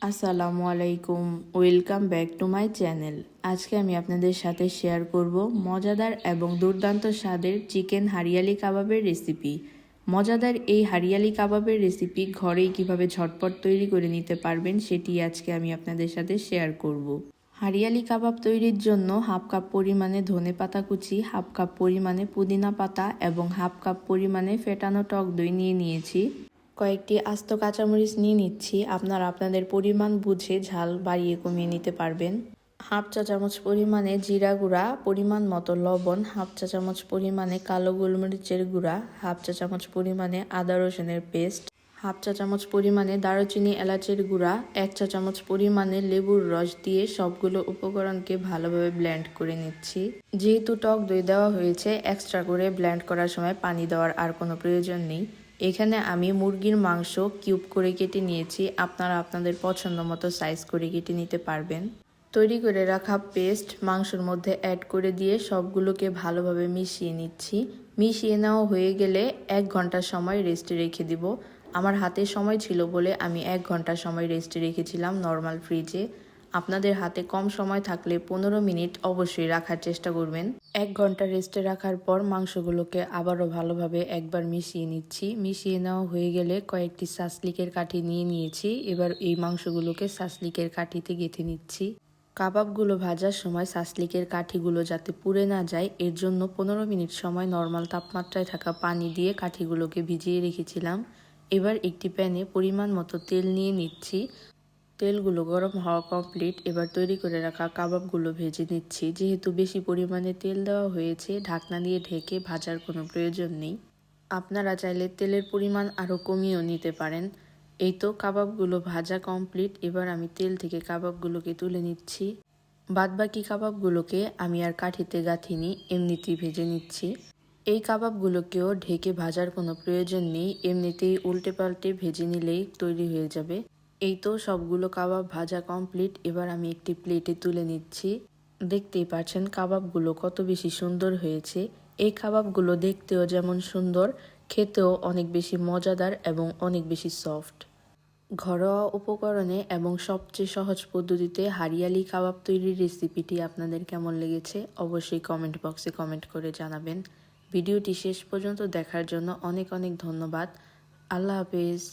আসসালামু আলাইকুম, welcome back to my channel. আজকে আমি আপনাদের সাথে শেয়ার করব মজাদার এবং দুর্দান্ত স্বাদের চিকেন হারিয়ালি কাবাবের রেসিপি। মজাদার এই হারিয়ালি কাবাবের রেসিপি ঘরেই কিভাবে ঝটপট তৈরি করে নিতে পারবেন সেটি আজকে আমি আপনাদের সাথে শেয়ার করব। হারিয়ালি কাবাব তৈরির জন্য হাফ কাপ পরিমাণে ধনেপাতা কুচি, হাফ কাপ পরিমাণে পুদিনা পাতা এবং হাফ কাপ পরিমাণে ফেটানো টক দই নিয়েছি। কয়েকটি আস্ত কাঁচামরিচ নিয়ে নিচ্ছি। আপনারা আপনাদের পরিমাণ বুঝে ঝাল বাড়িয়ে কমিয়ে নিতে পারবেন। হাফ চা চামচ পরিমাণে জিরা গুঁড়া, পরিমাণ মতো লবণ, হাফ চা চামচ পরিমাণে কালো গোলমরিচের গুঁড়া, হাফ চা চামচ পরিমাণে আদা রসুনের পেস্ট, হাফ চা চামচ পরিমাণে দারুচিনি এলাচের গুঁড়া, 1 চা চামচ পরিমাণে লেবুর রস দিয়ে সবগুলো উপকরণকে ভালোভাবে ব্লেন্ড করে নিচ্ছি। যেহেতু টক দই দেওয়া হয়েছে, এক্সট্রা করে ব্লেন্ড করার সময় পানি দেওয়ার আর কোনো প্রয়োজন নেই। এখানে আমি মুরগির মাংস কিউব করে কেটে নিয়েছি। আপনারা আপনাদের পছন্দ মতো সাইজ করে কেটে নিতে পারবেন। তৈরি করে রাখা পেস্ট মাংসের মধ্যে অ্যাড করে দিয়ে সবগুলোকে ভালোভাবে মিশিয়ে নিচ্ছি। মিশিয়ে নেওয়া হয়ে গেলে 1 ঘন্টা সময় রেস্টে রেখে দিব। আমার হাতে সময় ছিল বলে আমি 1 ঘন্টা সময় রেস্টে রেখেছিলাম নর্মাল ফ্রিজে। আপনাদের হাতে কম সময় থাকলে 15 মিনিট অবশ্যই রাখার চেষ্টা করবেন। 1 ঘন্টা রেস্টে রাখার পর মাংসগুলোকে আবারও ভালোভাবে একবার মিশিয়ে নিচ্ছি। মিশিয়ে নেওয়া হয়ে গেলে কয়েকটি সাসলিকের কাঠি নিয়েছি। এবার এই মাংসগুলোকে সাসলিকের কাঠিতে গেঁথে নিচ্ছি। কাবাবগুলো ভাজার সময় সাসলিকের কাঠিগুলো যাতে পুড়ে না যায় এর জন্য 15 মিনিট সময় নর্মাল তাপমাত্রায় থাকা পানি দিয়ে কাঠিগুলোকে ভিজিয়ে রেখেছিলাম। এবার একটি প্যানে পরিমাণ মতো তেল নিয়ে নিচ্ছি। তেলগুলো গরম হওয়া কমপ্লিট। এবার তৈরি করে রাখা কাবাবগুলো ভেজে নিচ্ছি। যেহেতু বেশি পরিমাণে তেল দেওয়া হয়েছে, ঢাকনা দিয়ে ঢেকে ভাজার কোনো প্রয়োজন নেই। আপনারা চাইলে তেলের পরিমাণ আরও কমিয়েও নিতে পারেন। এই তো কাবাবগুলো ভাজা কমপ্লিট। এবার আমি তেল থেকে কাবাবগুলোকে তুলে নিচ্ছি। বাদবাকি কাবাবগুলোকে আমি আর কাঠিতে গাঁথিনি, এমনিতেই ভেজে নিচ্ছি। এই কাবাবগুলোকেও ঢেকে ভাজার কোনো প্রয়োজন নেই, এমনিতেই উল্টে পাল্টে ভেজে নিলেই তৈরি হয়ে যাবে। এই তো সবগুলো কাবাব ভাজা কমপ্লিট। এবার আমি একটি প্লেটে তুলে নিচ্ছি। দেখতেই পাচ্ছেন কাবাবগুলো কত বেশি সুন্দর হয়েছে। এই কাবাবগুলো দেখতেও যেমন সুন্দর, খেতেও অনেক বেশি মজাদার এবং অনেক বেশি সফট। ঘরোয়া উপকরণে এবং সবচেয়ে সহজ পদ্ধতিতে হারিয়ালি কাবাব তৈরির রেসিপিটি আপনাদের কেমন লেগেছে অবশ্যই কমেন্ট বক্সে কমেন্ট করে জানাবেন। ভিডিওটি শেষ পর্যন্ত দেখার জন্য অনেক ধন্যবাদ। আল্লাহ হাফেজ।